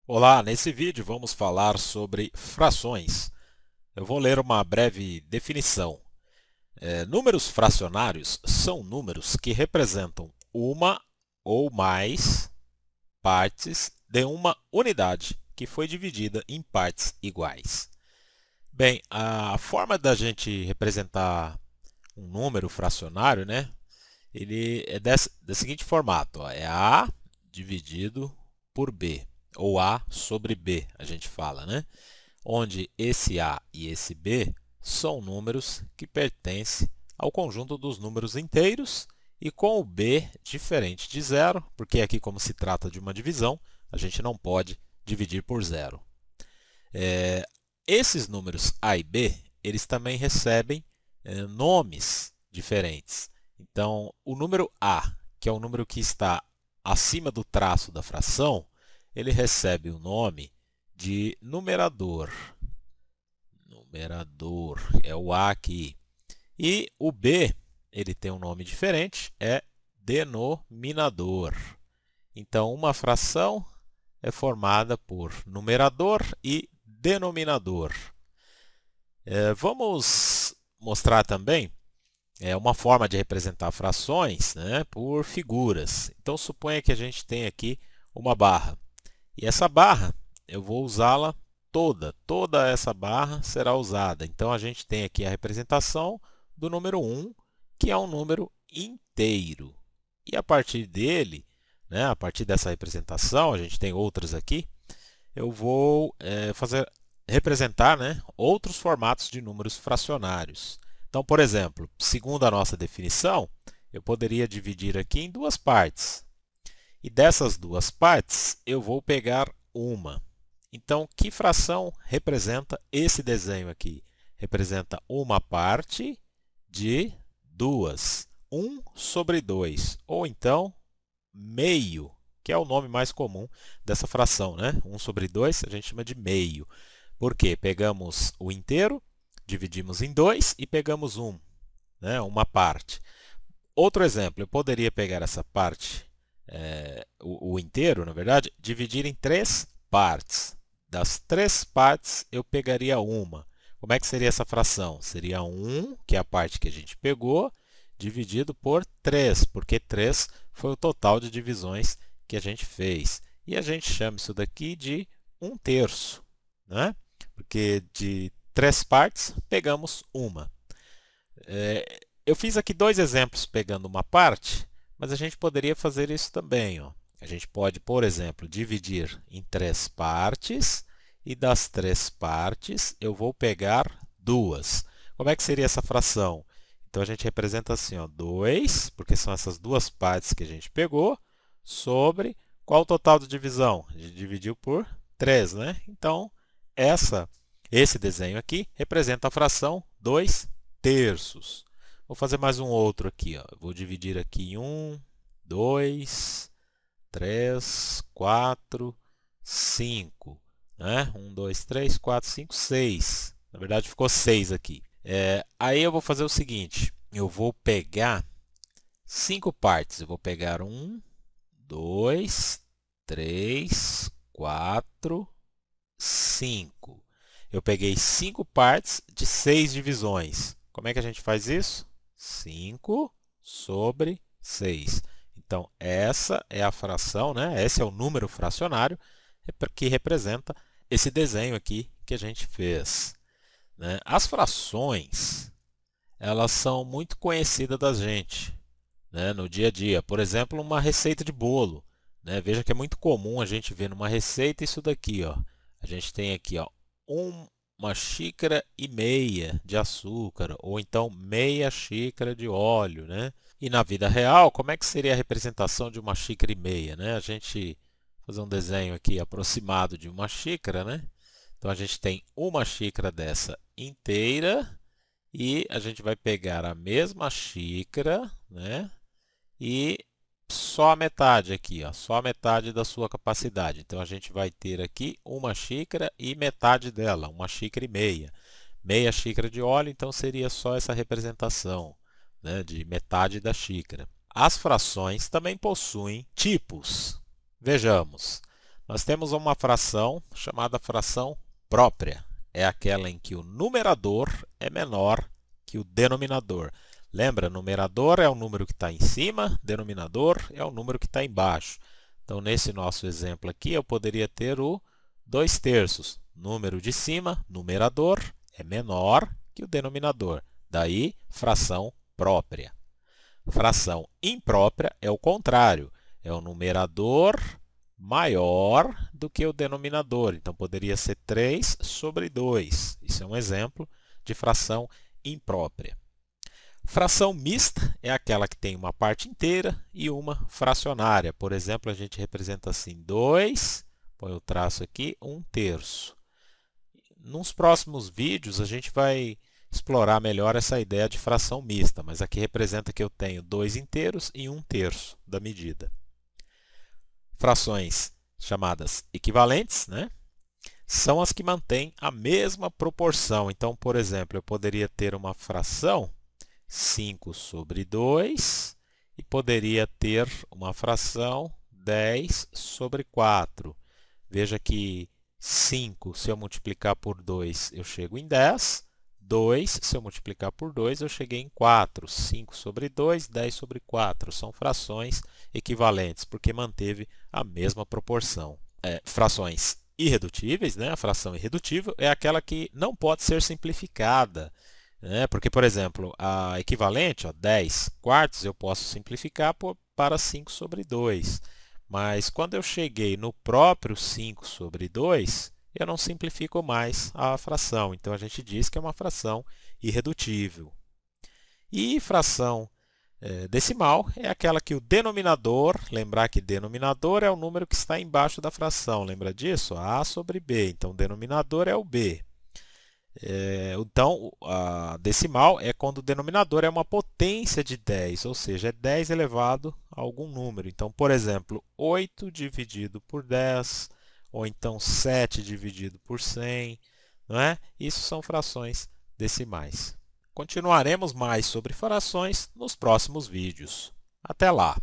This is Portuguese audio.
Olá, nesse vídeo vamos falar sobre frações. Eu vou ler uma breve definição. Números fracionários são números que representam uma ou mais partes de uma unidade que foi dividida em partes iguais. Bem, a forma da gente representar um número fracionário, né? Ele é do seguinte formato, ó, é A dividido por B, ou A sobre B, a gente fala, né? Onde esse A e esse B são números que pertencem ao conjunto dos números inteiros e com o B diferente de zero, porque aqui como se trata de uma divisão, a gente não pode dividir por zero. É, Esses números A e B, eles também recebem nomes diferentes. Então, o número A, que é o número que está acima do traço da fração, ele recebe o nome de numerador. Numerador é o A aqui. E o B, ele tem um nome diferente, é denominador. Então, uma fração é formada por numerador e denominador. Vamos mostrar também uma forma de representar frações, né, por figuras. Então, suponha que a gente tem aqui uma barra. E essa barra, eu vou usá-la toda essa barra será usada. Então, a gente tem aqui a representação do número 1, que é um número inteiro. E a partir dele, né, a partir dessa representação, a gente tem outras aqui, eu vou representar, né, outros formatos de números fracionários. Então, por exemplo, segundo a nossa definição, eu poderia dividir aqui em duas partes. E dessas duas partes, eu vou pegar uma. Então, que fração representa esse desenho aqui? Representa uma parte de duas. 1 sobre 2. Ou então, meio, que é o nome mais comum dessa fração, né? 1 sobre 2 a gente chama de meio. Por quê? Pegamos o inteiro, dividimos em 2 e pegamos 1, né? Uma parte. Outro exemplo, eu poderia pegar essa parte, o inteiro, na verdade, dividir em três partes. Das três partes, eu pegaria uma. Como é que seria essa fração? Seria 1, que é a parte que a gente pegou, dividido por 3, porque 3 foi o total de divisões que a gente fez. E a gente chama isso daqui de 1/3, né? Porque de três partes, pegamos uma. Eu fiz aqui dois exemplos pegando uma parte, mas a gente poderia fazer isso também. Ó. A gente pode, por exemplo, dividir em três partes e das três partes eu vou pegar duas. Como é que seria essa fração? Então a gente representa assim, ó, 2, porque são essas duas partes que a gente pegou, sobre qual o total de divisão? A gente dividiu por 3, né? Então, esse desenho aqui representa a fração 2/3. Vou fazer mais um outro aqui. Ó. Vou dividir aqui em 1, 2, 3, 4, 5. Né? 1, 2, 3, 4, 5, 6. Na verdade, ficou 6 aqui. Aí eu vou fazer o seguinte. Eu vou pegar 5 partes. Eu vou pegar 1, 2, 3, 4, 5. Eu peguei 5 partes de 6 divisões. Como é que a gente faz isso? 5 sobre 6. Então, essa é a fração, né? Esse é o número fracionário que representa esse desenho aqui que a gente fez. Né? As frações, elas são muito conhecidas da gente, né? No dia a dia. Por exemplo, uma receita de bolo. Né? Veja que é muito comum a gente ver numa receita isso daqui. Ó. A gente tem aqui ó, uma xícara e meia de açúcar, ou então meia xícara de óleo. Né? E na vida real, como é que seria a representação de uma xícara e meia? Né? A gente fazer um desenho aqui aproximado de uma xícara. Né? Então a gente tem uma xícara dessa inteira e a gente vai pegar a mesma xícara, né? E só a metade aqui, ó, só a metade da sua capacidade. Então a gente vai ter aqui uma xícara e metade dela, uma xícara e meia. Meia xícara de óleo, então seria só essa representação, né, de metade da xícara. As frações também possuem tipos. Vejamos. Nós temos uma fração chamada fração própria. É aquela em que o numerador é menor que o denominador. Lembra, numerador é o número que está em cima, denominador é o número que está embaixo. Então, nesse nosso exemplo aqui, eu poderia ter o 2/3. Número de cima, numerador, é menor que o denominador. Daí, fração própria. Fração imprópria é o contrário. É o numerador maior do que o denominador. Então, poderia ser 3/2. Isso é um exemplo de fração imprópria. Fração mista é aquela que tem uma parte inteira e uma fracionária. Por exemplo, a gente representa assim 2, põe o traço aqui, 1/3. Nos próximos vídeos, a gente vai explorar melhor essa ideia de fração mista, mas aqui representa que eu tenho 2 inteiros e 1/3 da medida. Frações chamadas equivalentes, né? São as que mantêm a mesma proporção. Então, por exemplo, eu poderia ter uma fração 5/2 e poderia ter uma fração 10/4. Veja que 5, se eu multiplicar por 2, eu chego em 10. 2, se eu multiplicar por 2, eu cheguei em 4. 5/2, 10/4. São frações equivalentes, porque manteve a mesma proporção. Frações irredutíveis, né? A fração irredutível é aquela que não pode ser simplificada. Porque, por exemplo, a equivalente, 10/4, eu posso simplificar para 5/2. Mas quando eu cheguei no próprio 5/2, eu não simplifico mais a fração. Então, a gente diz que é uma fração irredutível. E fração decimal é aquela que o denominador, lembrar que denominador é o número que está embaixo da fração. Lembra disso? A/B. Então, o denominador é o B. Então, a decimal é quando o denominador é uma potência de 10, ou seja, é 10 elevado a algum número. Então, por exemplo, 8 dividido por 10, ou então 7 dividido por 100, não é? Isso são frações decimais. Continuaremos mais sobre frações nos próximos vídeos. Até lá!